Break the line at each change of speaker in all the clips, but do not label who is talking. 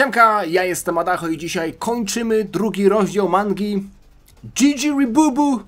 Siemka, ja jestem Adacho i dzisiaj kończymy drugi rozdział mangi Gigi Ribubu.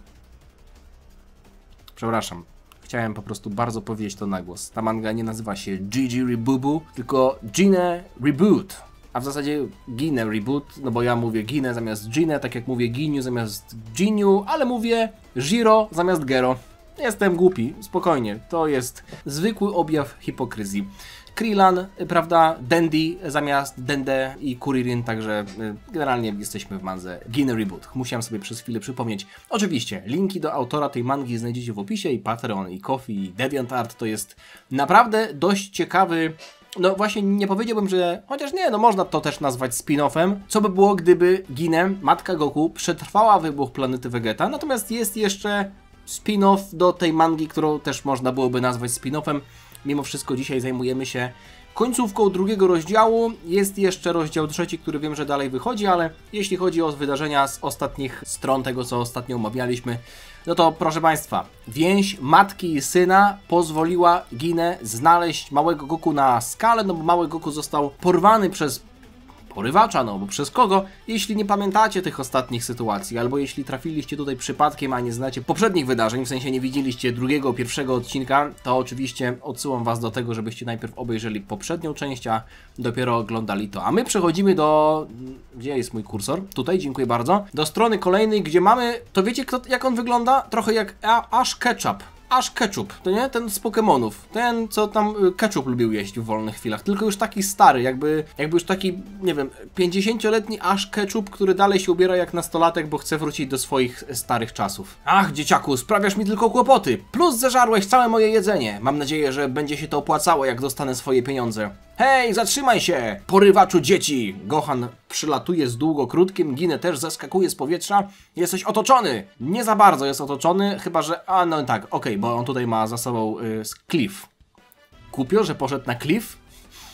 Przepraszam, chciałem po prostu bardzo powiedzieć to na głos. Ta manga nie nazywa się Gigi Ribubu, tylko Gine Reboot. A w zasadzie Gine Reboot, no bo ja mówię Gine zamiast Gine, tak jak mówię Giniu zamiast Giniu, ale mówię Jiro zamiast Gero. Jestem głupi, spokojnie, to jest zwykły objaw hipokryzji. Krillan, prawda, Dandy zamiast Dende i Kuririn, także generalnie jesteśmy w mandze Gine Reboot. Musiałem sobie przez chwilę przypomnieć. Oczywiście, linki do autora tej mangi znajdziecie w opisie, i Patreon, i Ko-fi, i DeviantArt. To jest naprawdę dość ciekawy, no właśnie nie powiedziałbym, że, chociaż nie, no można to też nazwać spin-offem. Co by było, gdyby Gine, matka Goku, przetrwała wybuch planety Vegeta, natomiast jest jeszcze spin-off do tej mangi, którą też można byłoby nazwać spin-offem. Mimo wszystko dzisiaj zajmujemy się końcówką drugiego rozdziału. Jest jeszcze rozdział trzeci, który wiem, że dalej wychodzi, ale jeśli chodzi o wydarzenia z ostatnich stron tego, co ostatnio omawialiśmy, no to proszę Państwa, więź matki i syna pozwoliła Gine znaleźć małego Goku na skalę, no bo mały Goku został porwany przez porywacza, no bo przez kogo? Jeśli nie pamiętacie tych ostatnich sytuacji, albo jeśli trafiliście tutaj przypadkiem, a nie znacie poprzednich wydarzeń, w sensie nie widzieliście drugiego, pierwszego odcinka, to oczywiście odsyłam Was do tego, żebyście najpierw obejrzeli poprzednią część, a dopiero oglądali to. A my przechodzimy do... Gdzie jest mój kursor? Tutaj, dziękuję bardzo. Do strony kolejnej, gdzie mamy... To wiecie, jak on wygląda? Trochę jak Ash Ketchup. Ash Ketchup, to nie? Ten z Pokemonów. Ten, co tam ketchup lubił jeść w wolnych chwilach. Tylko już taki stary, jakby już taki, nie wiem, 50-letni Ash Ketchup, który dalej się ubiera jak nastolatek, bo chce wrócić do swoich starych czasów. Ach, dzieciaku, sprawiasz mi tylko kłopoty. Plus zeżarłeś całe moje jedzenie. Mam nadzieję, że będzie się to opłacało, jak dostanę swoje pieniądze. Hej, zatrzymaj się! Porywaczu dzieci! Gohan przylatuje z długokrótkim, Gine też zeskakuje z powietrza. Jesteś otoczony! Nie za bardzo jest otoczony, chyba że... A, no tak, okej, bo on tutaj ma za sobą Cliff. Głupio, że poszedł na Cliff.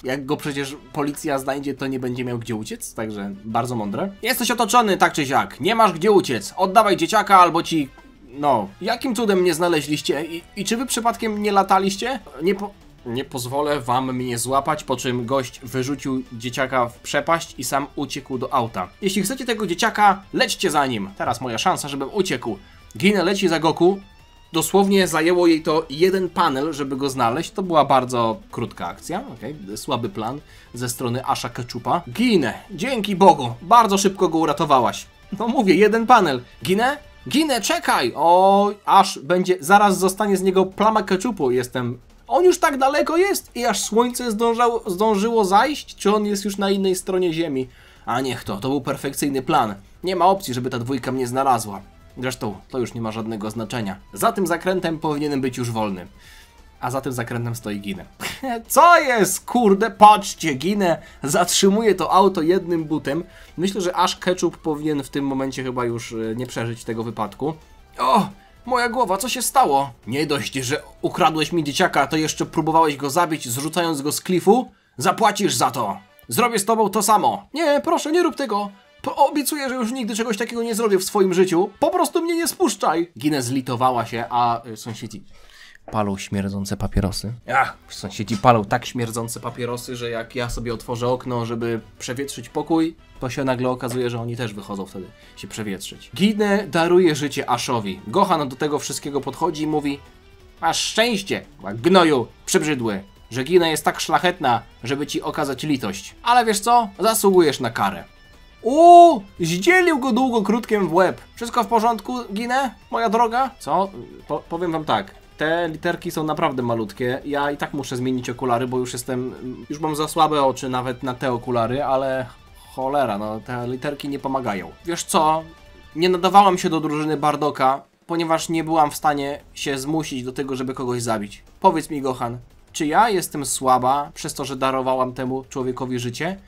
Jak go przecież policja znajdzie, to nie będzie miał gdzie uciec, także bardzo mądre. Jesteś otoczony, tak czy siak. Nie masz gdzie uciec. Oddawaj dzieciaka, albo ci... No, jakim cudem mnie znaleźliście? I czy wy przypadkiem nie lataliście? Nie pozwolę wam mnie złapać, po czym gość wyrzucił dzieciaka w przepaść i sam uciekł do auta. Jeśli chcecie tego dzieciaka, lećcie za nim. Teraz moja szansa, żebym uciekł. Gine leci za Goku. Dosłownie zajęło jej to jeden panel, żeby go znaleźć. To była bardzo krótka akcja, słaby plan ze strony Asha Ketchupa. Gine, dzięki Bogu, bardzo szybko go uratowałaś. No mówię, jeden panel. Gine? Gine, czekaj! O, aż będzie, zaraz zostanie z niego plama ketchupu, On już tak daleko jest i aż słońce zdążyło zajść? Czy on jest już na innej stronie ziemi? A niech to był perfekcyjny plan. Nie ma opcji, żeby ta dwójka mnie znalazła. Zresztą, to już nie ma żadnego znaczenia. Za tym zakrętem powinienem być już wolny. A za tym zakrętem stoi Gine. Co jest? Kurde, patrzcie, Gine zatrzymuje to auto jednym butem. Myślę, że Ash Ketchup powinien w tym momencie chyba już nie przeżyć tego wypadku. O! Moja głowa, co się stało? Nie dość, że ukradłeś mi dzieciaka, to jeszcze próbowałeś go zabić, zrzucając go z klifu? Zapłacisz za to! Zrobię z tobą to samo! Nie, proszę, nie rób tego! Obiecuję, że już nigdy czegoś takiego nie zrobię w swoim życiu. Po prostu mnie nie spuszczaj! Gine zlitowała się, a sąsiedzi palą śmierdzące papierosy. Sąsiedzi palą tak śmierdzące papierosy, że jak ja sobie otworzę okno, żeby przewietrzyć pokój, to się nagle okazuje, że oni też wychodzą wtedy się przewietrzyć. Gine daruje życie Ashowi. Gohan do tego wszystkiego podchodzi i mówi: masz szczęście, gnoju przybrzydły, że Gine jest tak szlachetna, żeby ci okazać litość. Ale wiesz co? Zasługujesz na karę. Zdzielił go długokrótkiem w łeb. Wszystko w porządku, Gine? Moja droga? Co? Powiem wam tak. Te literki są naprawdę malutkie. Ja i tak muszę zmienić okulary, bo już mam za słabe oczy nawet na te okulary, ale cholera, no te literki nie pomagają. Wiesz co? Nie nadawałam się do drużyny Bardoka, ponieważ nie byłam w stanie się zmusić do tego, żeby kogoś zabić. Powiedz mi, Gohan, czy ja jestem słaba przez to, że darowałam temu człowiekowi życie?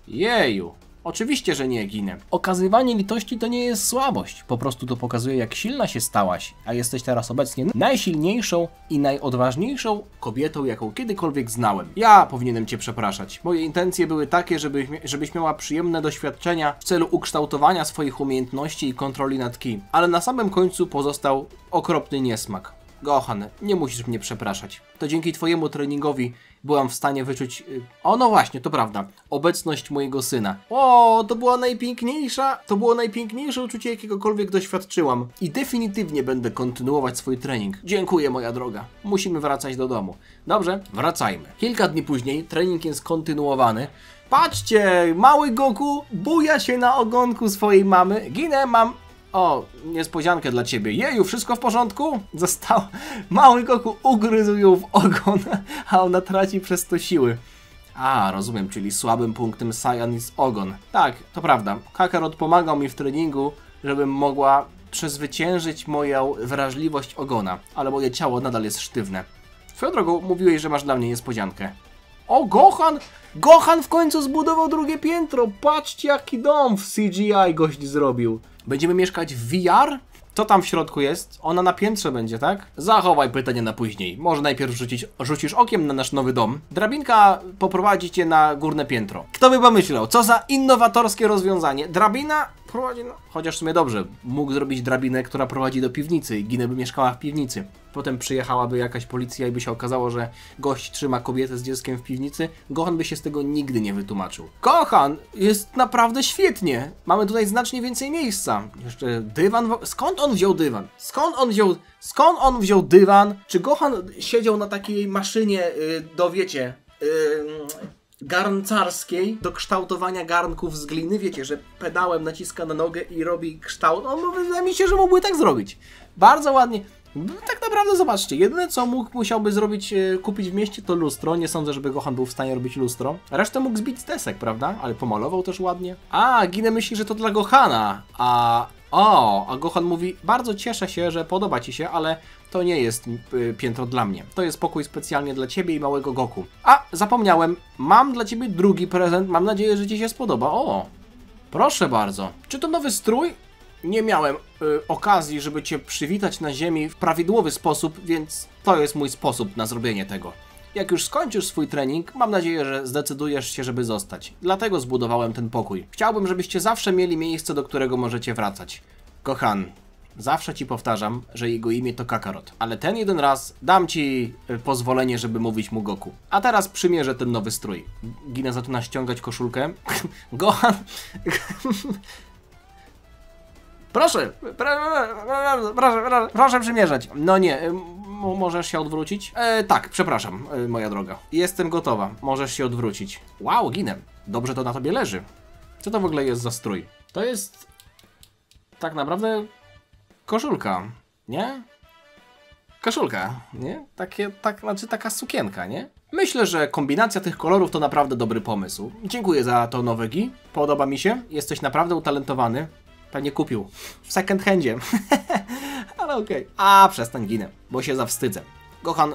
Jeju. Oczywiście, że nie, Gine. Okazywanie litości to nie jest słabość. Po prostu to pokazuje, jak silna się stałaś, a jesteś teraz obecnie najsilniejszą i najodważniejszą kobietą, jaką kiedykolwiek znałem. Ja powinienem cię przepraszać. Moje intencje były takie, żebyś miała przyjemne doświadczenia w celu ukształtowania swoich umiejętności i kontroli nad ki. Ale na samym końcu pozostał okropny niesmak. Gohan, nie musisz mnie przepraszać. To dzięki twojemu treningowi byłam w stanie wyczuć... O, no właśnie, to prawda. Obecność mojego syna. O, to było najpiękniejsze uczucie, jakiegokolwiek doświadczyłam. I definitywnie będę kontynuować swój trening. Dziękuję, moja droga. Musimy wracać do domu. Dobrze, wracajmy. Kilka dni później trening jest kontynuowany. Patrzcie, mały Goku buja się na ogonku swojej mamy. Ginę, mam... O, niespodziankę dla ciebie. Jeju, wszystko w porządku? Mały Goku ugryzł ją w ogon, a ona traci przez to siły. A, rozumiem, czyli słabym punktem Saiyan jest ogon. Tak, to prawda. Kakarot pomagał mi w treningu, żebym mogła przezwyciężyć moją wrażliwość ogona, ale moje ciało nadal jest sztywne. Swoją drogą, mówiłeś, że masz dla mnie niespodziankę. O, Gohan! Gohan w końcu zbudował drugie piętro! Patrzcie, jaki dom w CGI gość zrobił. Będziemy mieszkać w VR? Co tam w środku jest? Ona na piętrze będzie, tak? Zachowaj pytanie na później. Może najpierw rzucisz okiem na nasz nowy dom. Drabinka poprowadzi cię na górne piętro. Kto by pomyślał? Co za innowatorskie rozwiązanie. Drabina prowadzi... Chociaż w sumie dobrze. Mógł zrobić drabinę, która prowadzi do piwnicy i Ginę by mieszkała w piwnicy. Potem przyjechałaby jakaś policja i by się okazało, że gość trzyma kobietę z dzieckiem w piwnicy. Gohan by się z tego nigdy nie wytłumaczył. Gohan! Jest naprawdę świetnie! Mamy tutaj znacznie więcej miejsca. Jeszcze dywan... Skąd on wziął dywan? Skąd on wziął dywan? Czy Gohan siedział na takiej maszynie do, wiecie... garncarskiej do kształtowania garnków z gliny, wiecie, że pedałem naciska na nogę i robi kształt. No, wydaje mi się, że mógłby tak zrobić. Bardzo ładnie. Tak naprawdę zobaczcie, jedyne co musiałby zrobić, kupić w mieście to lustro. Nie sądzę, żeby Gohan był w stanie robić lustro. Resztę mógł zbić z desek, prawda? Ale pomalował też ładnie. A, Ginę myśli, że to dla Gohana. A Gohan mówi, bardzo cieszę się, że podoba ci się, ale to nie jest piętro dla mnie. To jest pokój specjalnie dla ciebie i małego Goku. A, zapomniałem, mam dla ciebie drugi prezent, mam nadzieję, że ci się spodoba. O, proszę bardzo. Czy to nowy strój? Nie miałem okazji, żeby cię przywitać na ziemi w prawidłowy sposób, więc to jest mój sposób na zrobienie tego. Jak już skończysz swój trening, mam nadzieję, że zdecydujesz się, żeby zostać. Dlatego zbudowałem ten pokój. Chciałbym, żebyście zawsze mieli miejsce, do którego możecie wracać. Gohan, zawsze ci powtarzam, że jego imię to Kakarot. Ale ten jeden raz dam ci pozwolenie, żeby mówić mu Goku. A teraz przymierzę ten nowy strój. Ginę zaczyna ściągać koszulkę. Gohan... Proszę przymierzać. No nie, możesz się odwrócić? Tak, przepraszam, moja droga. Jestem gotowa, możesz się odwrócić. Wow, Ginę, dobrze to na tobie leży. Co to w ogóle jest za strój? To jest tak naprawdę koszulka, nie? Koszulka, nie? Znaczy taka sukienka, nie? Myślę, że kombinacja tych kolorów to naprawdę dobry pomysł. Dziękuję za to nowe Gi. Podoba mi się, jesteś naprawdę utalentowany. Pewnie kupił w second handzie. Ale okej. A, przestań, Ginę, bo się zawstydzę. Gohan,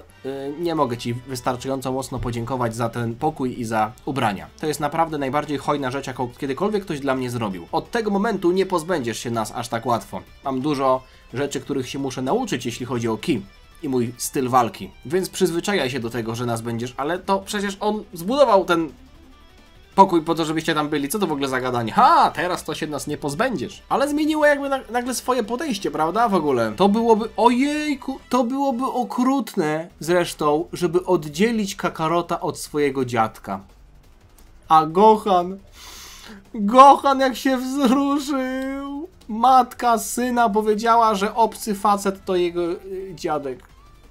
nie mogę ci wystarczająco mocno podziękować za ten pokój i za ubrania. To jest naprawdę najbardziej hojna rzecz, jaką kiedykolwiek ktoś dla mnie zrobił. Od tego momentu nie pozbędziesz się nas aż tak łatwo. Mam dużo rzeczy, których się muszę nauczyć, jeśli chodzi o ki i mój styl walki. Więc przyzwyczajaj się do tego, że nas będziesz, ale to przecież on zbudował ten pokój po to, żebyście tam byli. Co to w ogóle za gadanie? Ha, teraz to się nas nie pozbędziesz. Ale zmieniło jakby nagle swoje podejście, prawda? W ogóle. To byłoby, ojejku, to byłoby okrutne zresztą, żeby oddzielić Kakarota od swojego dziadka. A Gohan jak się wzruszył. Matka syna powiedziała, że obcy facet to jego dziadek.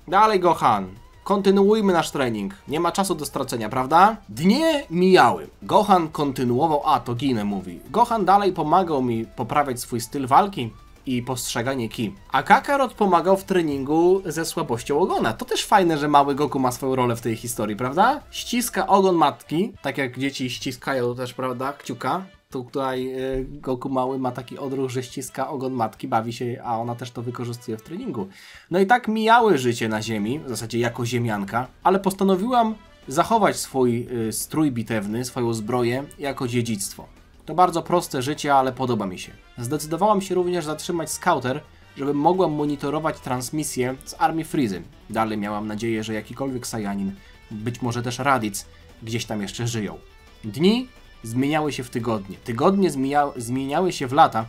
Dalej, Gohan. Kontynuujmy nasz trening. Nie ma czasu do stracenia, prawda? Dnie mijały. Gohan kontynuował... A, to Ginę mówi. Gohan dalej pomagał mi poprawiać swój styl walki i postrzeganie ki. A Kakarot pomagał w treningu ze słabością ogona. To też fajne, że mały Goku ma swoją rolę w tej historii, prawda? Ściska ogon matki, tak jak dzieci ściskają też, prawda, kciuka. Tutaj Goku mały ma taki odruch, że ściska ogon matki, bawi się, a ona też to wykorzystuje w treningu. No i tak mijały życie na ziemi, w zasadzie jako ziemianka, ale postanowiłam zachować swój strój bitewny, swoją zbroję jako dziedzictwo. To bardzo proste życie, ale podoba mi się. Zdecydowałam się również zatrzymać skauter, żebym mogła monitorować transmisję z armii Freezy. Dalej miałam nadzieję, że jakikolwiek Saiyanin, być może też Raditz, gdzieś tam jeszcze żyją. Dni zmieniały się w tygodnie. Tygodnie zmieniały się w lata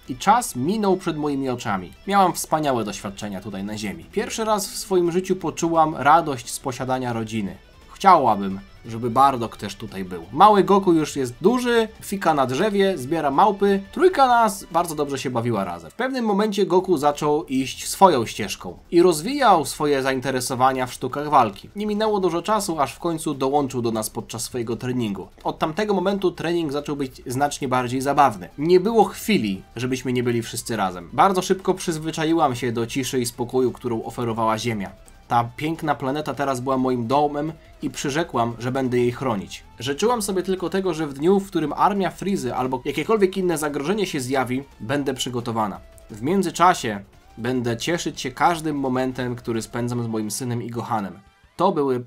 i czas minął przed moimi oczami. Miałam wspaniałe doświadczenia tutaj na ziemi. Pierwszy raz w swoim życiu poczułam radość z posiadania rodziny. Chciałabym, żeby Bardock też tutaj był. Mały Goku już jest duży, fika na drzewie, zbiera małpy. Trójka nas bardzo dobrze się bawiła razem. W pewnym momencie Goku zaczął iść swoją ścieżką i rozwijał swoje zainteresowania w sztukach walki. Nie minęło dużo czasu, aż w końcu dołączył do nas podczas swojego treningu. Od tamtego momentu trening zaczął być znacznie bardziej zabawny. Nie było chwili, żebyśmy nie byli wszyscy razem. Bardzo szybko przyzwyczaiłam się do ciszy i spokoju, którą oferowała Ziemia. Ta piękna planeta teraz była moim domem i przyrzekłam, że będę jej chronić. Życzyłam sobie tylko tego, że w dniu, w którym armia Frizy albo jakiekolwiek inne zagrożenie się zjawi, będę przygotowana. W międzyczasie będę cieszyć się każdym momentem, który spędzam z moim synem i Gohanem. To były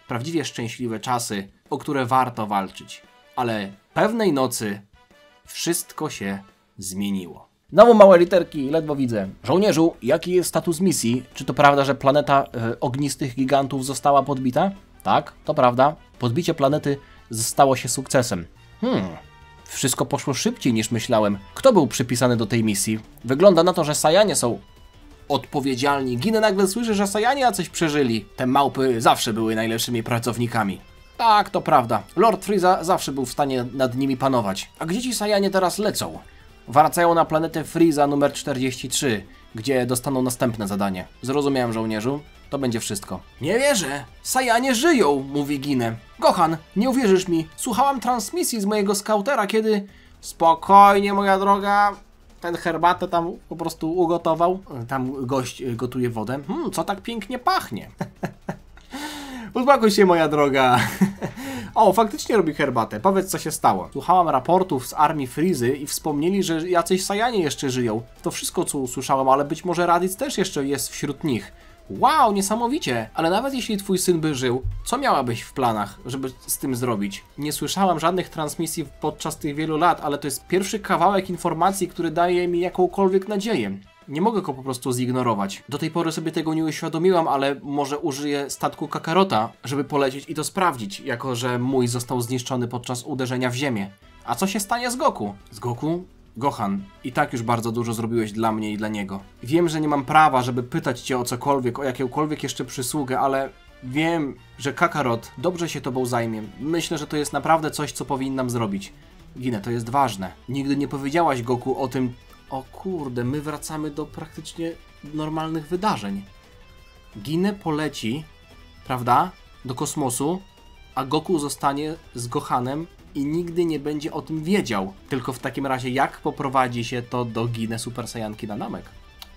prawdziwie szczęśliwe czasy, o które warto walczyć. Ale pewnej nocy wszystko się zmieniło. Znowu małe literki, ledwo widzę. Żołnierzu, jaki jest status misji? Czy to prawda, że planeta ognistych gigantów została podbita? Tak, to prawda. Podbicie planety stało się sukcesem. Wszystko poszło szybciej niż myślałem. Kto był przypisany do tej misji? Wygląda na to, że Saiyanie są odpowiedzialni. Ginę nagle słyszy, że Saiyanie coś przeżyli. Te małpy zawsze były najlepszymi pracownikami. Tak, to prawda. Lord Frieza zawsze był w stanie nad nimi panować. A gdzie ci Saiyanie teraz lecą? Wracają na planetę Frieza numer 43, gdzie dostaną następne zadanie. Zrozumiałem, żołnierzu. To będzie wszystko. Nie wierzę! Saiyanie żyją! Mówi Ginę. Gohan, nie uwierzysz mi. Słuchałam transmisji z mojego skautera, kiedy... Spokojnie, moja droga. Ten herbatę tam po prostu ugotował. Tam gość gotuje wodę. Co tak pięknie pachnie? Uspokój się, moja droga. O, faktycznie robi herbatę. Powiedz, co się stało. Słuchałam raportów z armii Frizy i wspomnieli, że jacyś Saiyanie jeszcze żyją. To wszystko, co usłyszałam, ale być może Raditz też jeszcze jest wśród nich. Wow, niesamowicie. Ale nawet jeśli twój syn by żył, co miałabyś w planach, żeby z tym zrobić? Nie słyszałam żadnych transmisji podczas tych wielu lat, ale to jest pierwszy kawałek informacji, który daje mi jakąkolwiek nadzieję. Nie mogę go po prostu zignorować. Do tej pory sobie tego nie uświadomiłam, ale może użyję statku Kakarota, żeby polecieć i to sprawdzić, jako że mój został zniszczony podczas uderzenia w ziemię. A co się stanie z Goku? Z Goku? Gohan, i tak już bardzo dużo zrobiłeś dla mnie i dla niego. Wiem, że nie mam prawa, żeby pytać cię o cokolwiek, o jakąkolwiek jeszcze przysługę, ale wiem, że Kakarot dobrze się tobą zajmie. Myślę, że to jest naprawdę coś, co powinnam zrobić. Ginę, to jest ważne. Nigdy nie powiedziałaś Goku o tym... O kurde, my wracamy do praktycznie normalnych wydarzeń. Ginę poleci, prawda, do kosmosu, a Goku zostanie z Gohanem i nigdy nie będzie o tym wiedział. Tylko w takim razie jak poprowadzi się to do Ginę Super Saiyanki na Namek?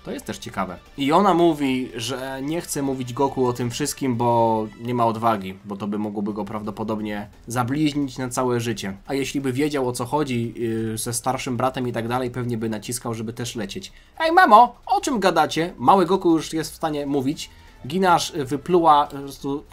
To jest też ciekawe. I ona mówi, że nie chce mówić Goku o tym wszystkim, bo nie ma odwagi, bo to by mogłoby go prawdopodobnie zabliźnić na całe życie. A jeśli by wiedział, o co chodzi ze starszym bratem i tak dalej, pewnie by naciskał, żeby też lecieć. Ej mamo, o czym gadacie? Mały Goku już jest w stanie mówić. Gina aż wypluła po prostu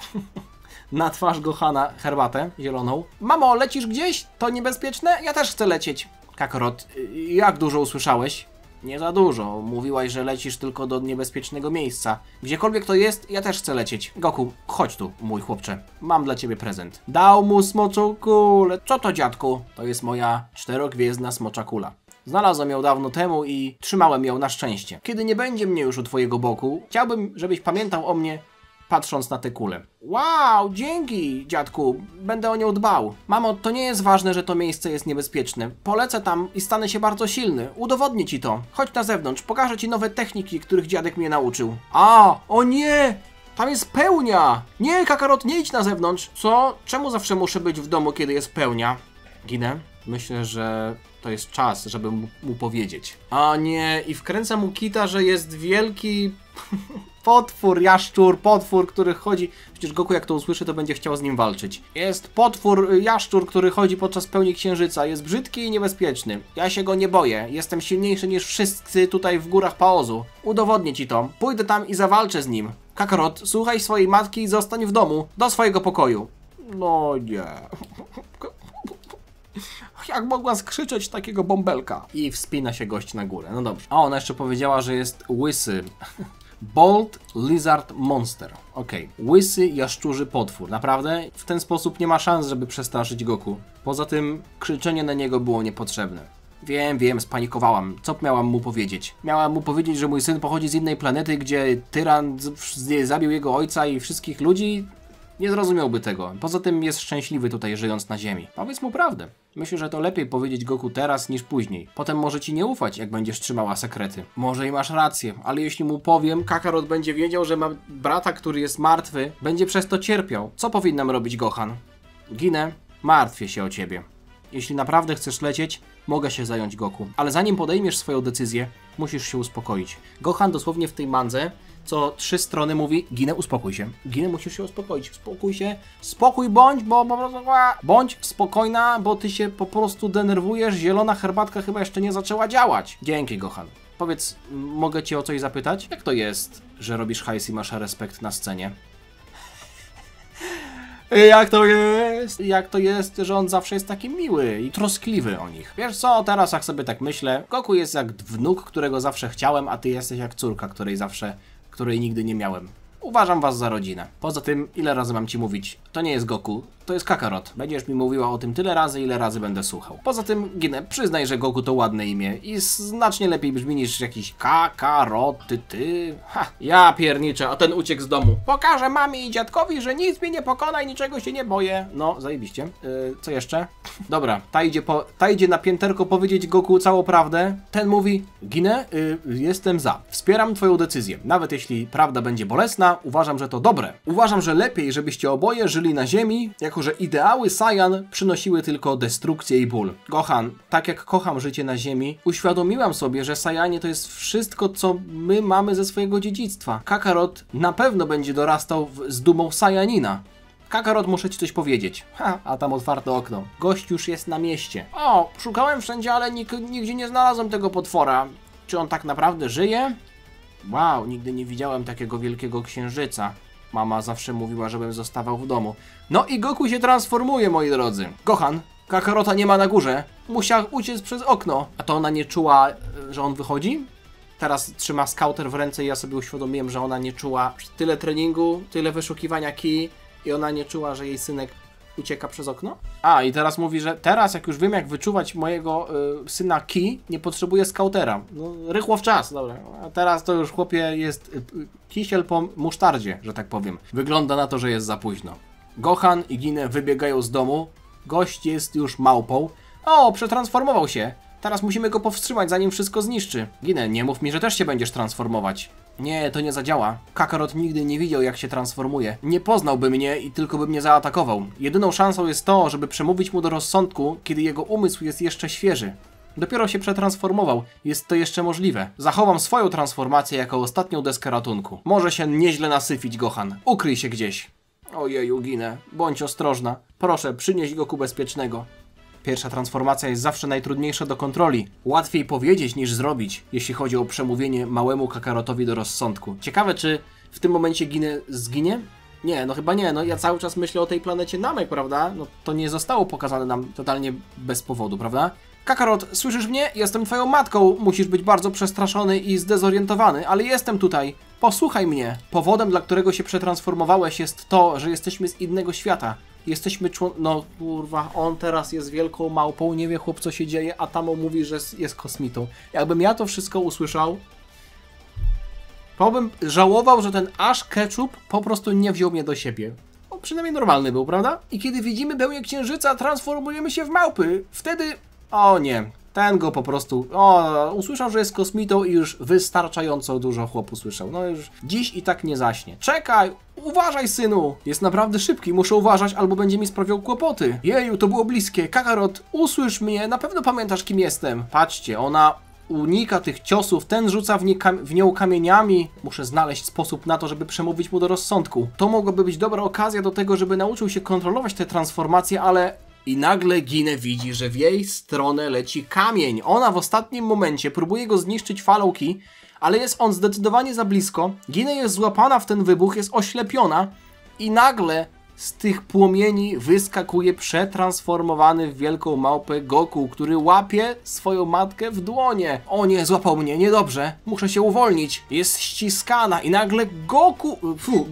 na twarz Gohana herbatę zieloną. Mamo, lecisz gdzieś? To niebezpieczne? Ja też chcę lecieć. Kakarot, jak dużo usłyszałeś? Nie za dużo. Mówiłaś, że lecisz tylko do niebezpiecznego miejsca. Gdziekolwiek to jest, ja też chcę lecieć. Goku, chodź tu, mój chłopcze. Mam dla ciebie prezent. Dał mu smoczą kulę. Co to, dziadku? To jest moja 4-gwiezdna smocza kula. Znalazłem ją dawno temu i trzymałem ją na szczęście. Kiedy nie będzie mnie już u twojego boku, chciałbym, żebyś pamiętał o mnie, patrząc na tę kulę. Wow, dzięki, dziadku. Będę o nią dbał. Mamo, to nie jest ważne, że to miejsce jest niebezpieczne. Polecę tam i stanę się bardzo silny. Udowodnię ci to. Chodź na zewnątrz, pokażę ci nowe techniki, których dziadek mnie nauczył. O nie! Tam jest pełnia! Nie, Kakarot, nie idź na zewnątrz. Co? Czemu zawsze muszę być w domu, kiedy jest pełnia? Ginę? Myślę, że to jest czas, żeby mu powiedzieć. A nie, i wkręca mu kita, że jest wielki potwór, potwór, który chodzi... Przecież Goku jak to usłyszy, to będzie chciał z nim walczyć. Jest potwór, jaszczur, który chodzi podczas pełni księżyca. Jest brzydki i niebezpieczny. Ja się go nie boję. Jestem silniejszy niż wszyscy tutaj w górach Paozu. Udowodnię ci to. Pójdę tam i zawalczę z nim. Kakarot, słuchaj swojej matki i zostań w domu. Do swojego pokoju. No nie... Jak mogła skrzyczeć takiego bąbelka? I wspina się gość na górę. No dobrze. A ona jeszcze powiedziała, że jest łysy. Bold Lizard Monster. Okej. Łysy jaszczurzy potwór. Naprawdę? W ten sposób nie ma szans, żeby przestraszyć Goku. Poza tym krzyczenie na niego było niepotrzebne. Wiem, spanikowałam. Co miałam mu powiedzieć? Miałam mu powiedzieć, że mój syn pochodzi z innej planety, gdzie tyran zabił jego ojca i wszystkich ludzi? Nie zrozumiałby tego. Poza tym jest szczęśliwy tutaj, żyjąc na Ziemi. Powiedz mu prawdę. Myślę, że to lepiej powiedzieć Goku teraz niż później. Potem może ci nie ufać, jak będziesz trzymała sekrety. Może i masz rację, ale jeśli mu powiem, Kakarot będzie wiedział, że ma brata, który jest martwy, będzie przez to cierpiał. Co powinnam robić, Gohan? Ginę, martwię się o ciebie. Jeśli naprawdę chcesz lecieć, mogę się zająć Goku. Ale zanim podejmiesz swoją decyzję, musisz się uspokoić. Gohan dosłownie w tej mandze co 3 strony mówi: Ginę, uspokój się. Ginę, musisz się uspokoić. Uspokój się. Spokój bądź, bo po prostu... Bądź spokojna, bo ty się po prostu denerwujesz. Zielona herbatka chyba jeszcze nie zaczęła działać. Dzięki, Gohan. Powiedz, mogę cię o coś zapytać? Jak to jest, że robisz hajs i masz respekt na scenie? Jak to jest? Jak to jest, że on zawsze jest taki miły i troskliwy o nich? Wiesz co, teraz jak sobie tak myślę, Goku jest jak wnuk, którego zawsze chciałem, a ty jesteś jak córka, której nigdy nie miałem. Uważam was za rodzinę. Poza tym, ile razy mam ci mówić? To nie jest Goku, to jest Kakarot. Będziesz mi mówiła o tym tyle razy, ile razy będę słuchał. Poza tym, Ginę, przyznaj, że Goku to ładne imię i znacznie lepiej brzmi niż jakiś Kakarot, ty. Ha, ja pierniczę, a ten uciekł z domu. Pokażę mamie i dziadkowi, że nic mnie nie pokona i niczego się nie boję. No, zajebiście. Co jeszcze? Dobra, ta idzie na pięterko powiedzieć Goku całą prawdę. Ten mówi: Ginę, jestem za. Wspieram twoją decyzję. Nawet jeśli prawda będzie bolesna, uważam, że to dobre. Uważam, że lepiej, żebyście oboje żyli na Ziemi, jako że ideały Saiyan przynosiły tylko destrukcję i ból. Gohan, tak jak kocham życie na Ziemi, uświadomiłam sobie, że Saiyanie to jest wszystko, co my mamy ze swojego dziedzictwa. Kakarot na pewno będzie dorastał z dumą Saiyanina. Kakarot, muszę ci coś powiedzieć. Ha, a tam otwarte okno. Gość już jest na mieście. O, szukałem wszędzie, ale nigdzie nie znalazłem tego potwora. Czy on tak naprawdę żyje? Wow, nigdy nie widziałem takiego wielkiego księżyca. Mama zawsze mówiła, żebym zostawał w domu. No i Goku się transformuje, moi drodzy. Gohan, Kakarota nie ma na górze. Musiał uciec przez okno. A to ona nie czuła, że on wychodzi? Teraz trzyma skauter w ręce i ja sobie uświadomiłem, że ona nie czuła tyle treningu, tyle wyszukiwania ki i ona nie czuła, że jej synek ucieka przez okno? A, i teraz mówi, że teraz jak już wiem, jak wyczuwać mojego syna ki, nie potrzebuję skautera. No, rychło w czas, dobra. A teraz to już, chłopie, jest kisiel po musztardzie, że tak powiem. Wygląda na to, że jest za późno. Gohan i Ginę wybiegają z domu. Gość jest już małpą. O, przetransformował się. Teraz musimy go powstrzymać, zanim wszystko zniszczy. Ginę, nie mów mi, że też się będziesz transformować. Nie, to nie zadziała. Kakarot nigdy nie widział, jak się transformuje. Nie poznałby mnie i tylko by mnie zaatakował. Jedyną szansą jest to, żeby przemówić mu do rozsądku, kiedy jego umysł jest jeszcze świeży. Dopiero się przetransformował. Jest to jeszcze możliwe. Zachowam swoją transformację jako ostatnią deskę ratunku. Może się nieźle nasyfić, Gohan. Ukryj się gdzieś. Ojeju, Ginę. Bądź ostrożna. Proszę, przynieś Goku bezpiecznego. Pierwsza transformacja jest zawsze najtrudniejsza do kontroli. Łatwiej powiedzieć niż zrobić, jeśli chodzi o przemówienie małemu Kakarotowi do rozsądku. Ciekawe, czy w tym momencie Ginę zginie? Nie, no chyba nie. No ja cały czas myślę o tej planecie Namek, prawda? No to nie zostało pokazane nam totalnie bez powodu, prawda? Kakarot, słyszysz mnie? Jestem twoją matką. Musisz być bardzo przestraszony i zdezorientowany, ale jestem tutaj. Posłuchaj mnie. Powodem, dla którego się przetransformowałeś, jest to, że jesteśmy z innego świata. Jesteśmy no kurwa, on teraz jest wielką małpą, nie wie chłop, co się dzieje, a Tamo mówi, że jest kosmitą. Jakbym ja to wszystko usłyszał, to bym żałował, że ten Ash Ketchup po prostu nie wziął mnie do siebie. On przynajmniej normalny był, prawda? I kiedy widzimy pełnię księżyca, transformujemy się w małpy. Wtedy... O nie, ten go po prostu... O, usłyszał, że jest kosmitą i już wystarczająco dużo chłop usłyszał. No już dziś i tak nie zaśnie. Czekaj! Uważaj, synu! Jest naprawdę szybki, muszę uważać, albo będzie mi sprawiał kłopoty. Jeju, to było bliskie. Kakarot, usłysz mnie, na pewno pamiętasz, kim jestem. Patrzcie, ona unika tych ciosów, ten rzuca w nią kamieniami. Muszę znaleźć sposób na to, żeby przemówić mu do rozsądku. To mogłaby być dobra okazja do tego, żeby nauczył się kontrolować te transformacje, ale... I nagle Ginę widzi, że w jej stronę leci kamień. Ona w ostatnim momencie próbuje go zniszczyć falą ki, ale jest on zdecydowanie za blisko. Ginę jest złapana w ten wybuch, jest oślepiona i nagle z tych płomieni wyskakuje przetransformowany w wielką małpę Goku, który łapie swoją matkę w dłonie. O nie, złapał mnie, niedobrze, muszę się uwolnić. Jest ściskana i nagle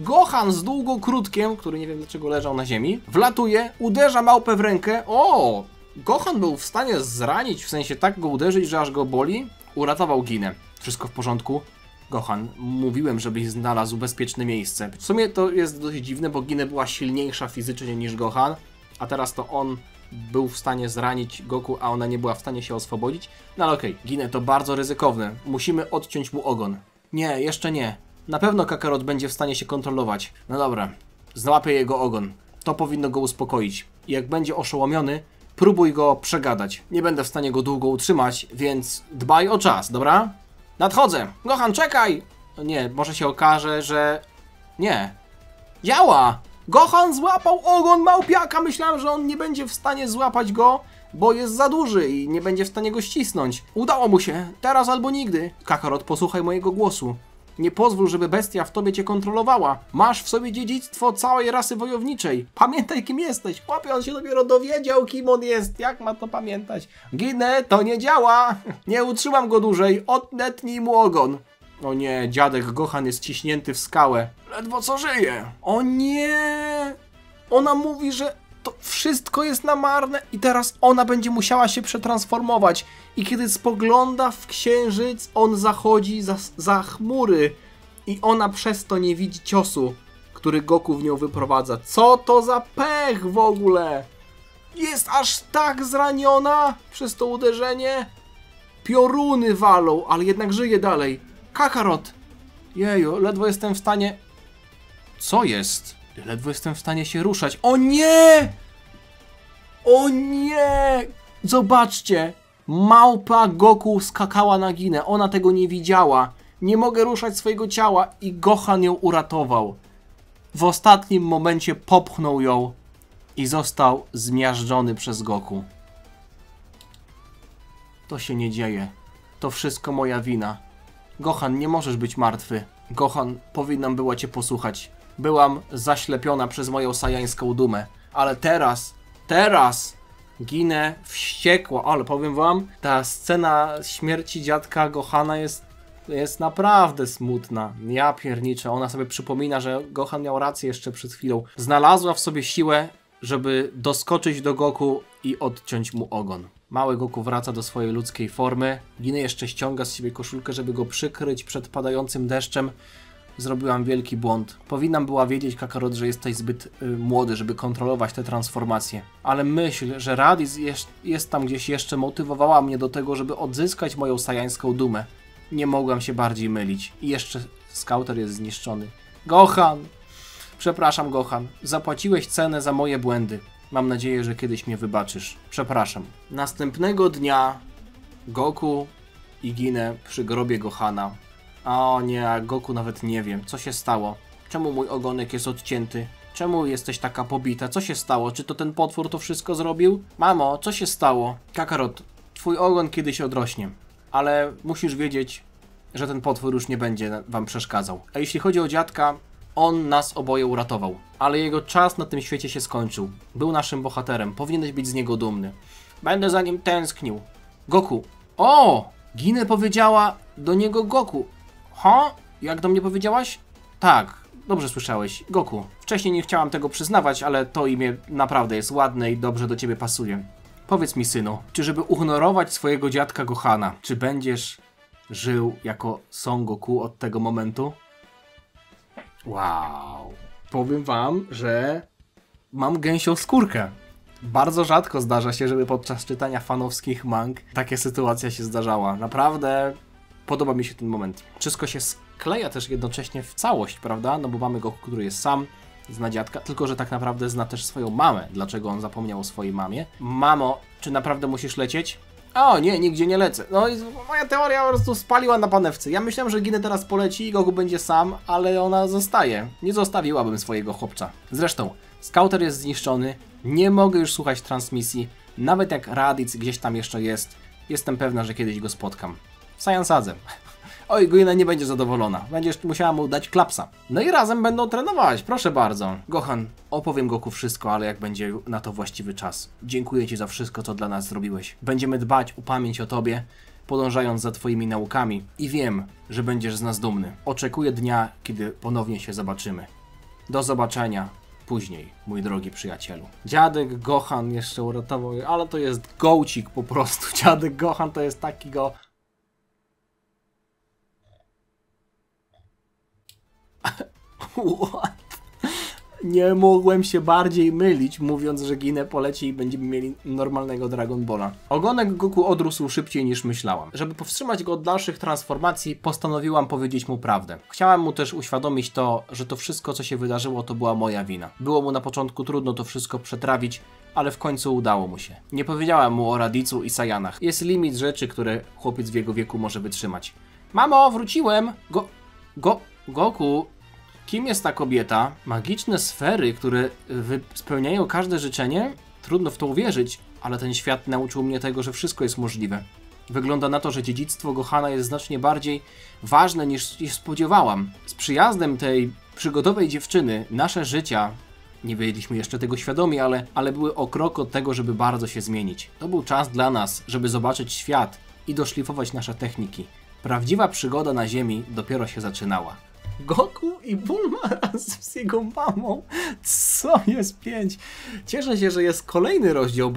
Gohan z długokrótkiem, który nie wiem dlaczego leżał na ziemi, wlatuje, uderza małpę w rękę. O! Gohan był w stanie zranić, w sensie tak go uderzyć, że aż go boli. Uratował Ginę. Wszystko w porządku. Gohan, mówiłem, żebyś znalazł bezpieczne miejsce. W sumie to jest dość dziwne, bo Ginę była silniejsza fizycznie niż Gohan, a teraz to on był w stanie zranić Goku, a ona nie była w stanie się oswobodzić. No ale okej, Ginę to bardzo ryzykowne. Musimy odciąć mu ogon. Nie, jeszcze nie. Na pewno Kakarot będzie w stanie się kontrolować. No dobra, złapię jego ogon. To powinno go uspokoić. I jak będzie oszołomiony, próbuj go przegadać. Nie będę w stanie go długo utrzymać, więc dbaj o czas, dobra? Nadchodzę! Gohan, czekaj! Nie, może się okaże, że... Nie. Działa! Gohan złapał ogon małpiaka! Myślałem, że on nie będzie w stanie złapać go, bo jest za duży i nie będzie w stanie go ścisnąć. Udało mu się! Teraz albo nigdy! Kakarot, posłuchaj mojego głosu. Nie pozwól, żeby bestia w tobie cię kontrolowała. Masz w sobie dziedzictwo całej rasy wojowniczej. Pamiętaj, kim jesteś. Chłopie, on się dopiero dowiedział, kim on jest. Jak ma to pamiętać? Ginę, to nie działa. Nie utrzymam go dłużej. Odetnij mu ogon. O nie, dziadek Gohan jest ciśnięty w skałę. Ledwo co żyje. O nie. Ona mówi, że to wszystko jest na marne i teraz ona będzie musiała się przetransformować. I kiedy spogląda w księżyc, on zachodzi za chmury. I ona przez to nie widzi ciosu, który Goku w nią wyprowadza. Co to za pech w ogóle? Jest aż tak zraniona przez to uderzenie? Pioruny walą, ale jednak żyje dalej. Kakarot! Jeju, ledwo jestem w stanie... Co jest? Ledwo jestem w stanie się ruszać. O nie! O nie! Zobaczcie! Małpa Goku skakała na Ginę. Ona tego nie widziała. Nie mogę ruszać swojego ciała i Gohan ją uratował. W ostatnim momencie popchnął ją i został zmiażdżony przez Goku. To się nie dzieje. To wszystko moja wina. Gohan, nie możesz być martwy. Gohan, powinnam była cię posłuchać. Byłam zaślepiona przez moją sajańską dumę. Ale teraz Ginę wściekła. Ale powiem wam, ta scena śmierci dziadka Gohana jest naprawdę smutna. Ja pierniczę. Ona sobie przypomina, że Gohan miał rację jeszcze przed chwilą. Znalazła w sobie siłę, żeby doskoczyć do Goku i odciąć mu ogon. Mały Goku wraca do swojej ludzkiej formy. Ginę jeszcze ściąga z siebie koszulkę, żeby go przykryć przed padającym deszczem. Zrobiłam wielki błąd. Powinnam była wiedzieć, Kakarot, że jesteś zbyt młody, żeby kontrolować te transformacje. Ale myśl, że Raditz jest tam gdzieś jeszcze, motywowała mnie do tego, żeby odzyskać moją sajańską dumę. Nie mogłam się bardziej mylić. I jeszcze Scouter jest zniszczony. Gohan! Przepraszam, Gohan. Zapłaciłeś cenę za moje błędy. Mam nadzieję, że kiedyś mnie wybaczysz. Przepraszam. Następnego dnia Goku i Ginę przy grobie Gohana. O nie, a Goku nawet nie wiem, co się stało. Czemu mój ogonek jest odcięty? Czemu jesteś taka pobita? Co się stało? Czy to ten potwór to wszystko zrobił? Mamo, co się stało? Kakarot, twój ogon kiedyś odrośnie. Ale musisz wiedzieć, że ten potwór już nie będzie wam przeszkadzał. A jeśli chodzi o dziadka, on nas oboje uratował. Ale jego czas na tym świecie się skończył. Był naszym bohaterem. Powinieneś być z niego dumny. Będę za nim tęsknił. Goku. O! Ginę powiedziała do niego Goku. Ha? Jak do mnie powiedziałaś? Tak, dobrze słyszałeś. Goku. Wcześniej nie chciałam tego przyznawać, ale to imię naprawdę jest ładne i dobrze do ciebie pasuje. Powiedz mi, synu, czy żeby uhonorować swojego dziadka Gohana, czy będziesz żył jako Son Goku od tego momentu? Wow. Powiem wam, że mam gęsią skórkę. Bardzo rzadko zdarza się, żeby podczas czytania fanowskich mang taka sytuacja się zdarzała. Naprawdę podoba mi się ten moment. Wszystko się skleja też jednocześnie w całość, prawda? No bo mamy Goku, który jest sam, zna dziadka, tylko że tak naprawdę zna też swoją mamę. Dlaczego on zapomniał o swojej mamie? Mamo, czy naprawdę musisz lecieć? O nie, nigdzie nie lecę. No i moja teoria po prostu spaliła na panewce. Ja myślałem, że Ginę teraz poleci i Goku będzie sam, ale ona zostaje. Nie zostawiłabym swojego chłopca. Zresztą, Scouter jest zniszczony, nie mogę już słuchać transmisji. Nawet jak Raditz gdzieś tam jeszcze jest, jestem pewna, że kiedyś go spotkam. Saiyansadze. Oj, Ginę nie będzie zadowolona. Będziesz musiała mu dać klapsa. No i razem będą trenować, proszę bardzo. Gohan, opowiem Goku wszystko, ale jak będzie na to właściwy czas. Dziękuję ci za wszystko, co dla nas zrobiłeś. Będziemy dbać o pamięć o tobie, podążając za twoimi naukami. I wiem, że będziesz z nas dumny. Oczekuję dnia, kiedy ponownie się zobaczymy. Do zobaczenia. później, mój drogi przyjacielu. Dziadek Gohan jeszcze uratował, ale to jest gołcik po prostu. Dziadek Gohan to jest taki go... What? Nie mogłem się bardziej mylić, mówiąc, że Ginę poleci i będziemy mieli normalnego Dragon Balla. Ogonek Goku odrósł szybciej niż myślałam. Żeby powstrzymać go od dalszych transformacji, postanowiłam powiedzieć mu prawdę. Chciałam mu też uświadomić to, że to wszystko, co się wydarzyło, to była moja wina. Było mu na początku trudno to wszystko przetrawić, ale w końcu udało mu się. Nie powiedziałam mu o Radicu i Saiyanach. Jest limit rzeczy, które chłopiec w jego wieku może wytrzymać. Mamo, wróciłem! Goku... Kim jest ta kobieta? Magiczne sfery, które spełniają każde życzenie? Trudno w to uwierzyć, ale ten świat nauczył mnie tego, że wszystko jest możliwe. Wygląda na to, że dziedzictwo Gohana jest znacznie bardziej ważne niż spodziewałam. Z przyjazdem tej przygodowej dziewczyny nasze życia, nie byliśmy jeszcze tego świadomi, ale były o krok od tego, żeby bardzo się zmienić. To był czas dla nas, żeby zobaczyć świat i doszlifować nasze techniki. Prawdziwa przygoda na Ziemi dopiero się zaczynała. Goku i Bulma razem z jego mamą. Co jest 5? Cieszę się, że jest kolejny rozdział,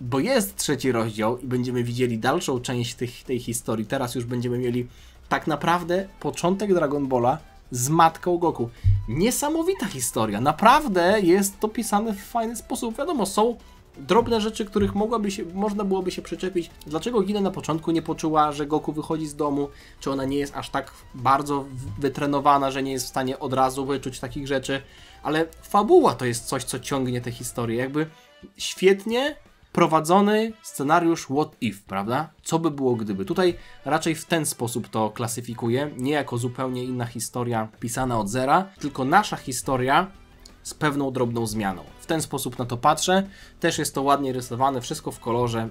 bo jest trzeci rozdział i będziemy widzieli dalszą część tej historii. Teraz już będziemy mieli tak naprawdę początek Dragon Balla z matką Goku. Niesamowita historia. Naprawdę jest to pisane w fajny sposób. Wiadomo, są drobne rzeczy, których można byłoby się przyczepić. Dlaczego Gina na początku nie poczuła, że Goku wychodzi z domu? Czy ona nie jest aż tak bardzo wytrenowana, że nie jest w stanie od razu wyczuć takich rzeczy? Ale fabuła to jest coś, co ciągnie tę historię. Jakby świetnie prowadzony scenariusz what if, prawda? Co by było gdyby? Tutaj raczej w ten sposób to klasyfikuję. Nie jako zupełnie inna historia pisana od zera, tylko nasza historia z pewną drobną zmianą. W ten sposób na to patrzę. Też jest to ładnie rysowane, wszystko w kolorze.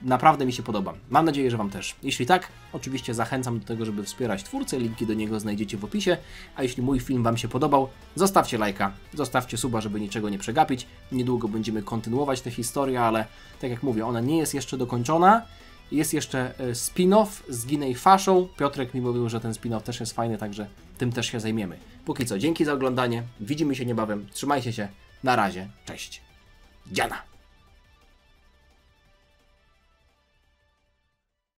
Naprawdę mi się podoba. Mam nadzieję, że Wam też. Jeśli tak, oczywiście zachęcam do tego, żeby wspierać twórcę. Linki do niego znajdziecie w opisie. A jeśli mój film Wam się podobał, zostawcie lajka, zostawcie suba, żeby niczego nie przegapić. Niedługo będziemy kontynuować tę historię, ale tak jak mówię, ona nie jest jeszcze dokończona. Jest jeszcze spin-off z Giną i Faszą. Piotrek mi mówił, że ten spin-off też jest fajny, także tym też się zajmiemy. Póki co, dzięki za oglądanie. Widzimy się niebawem. Trzymajcie się. Na razie. Cześć. Dziana.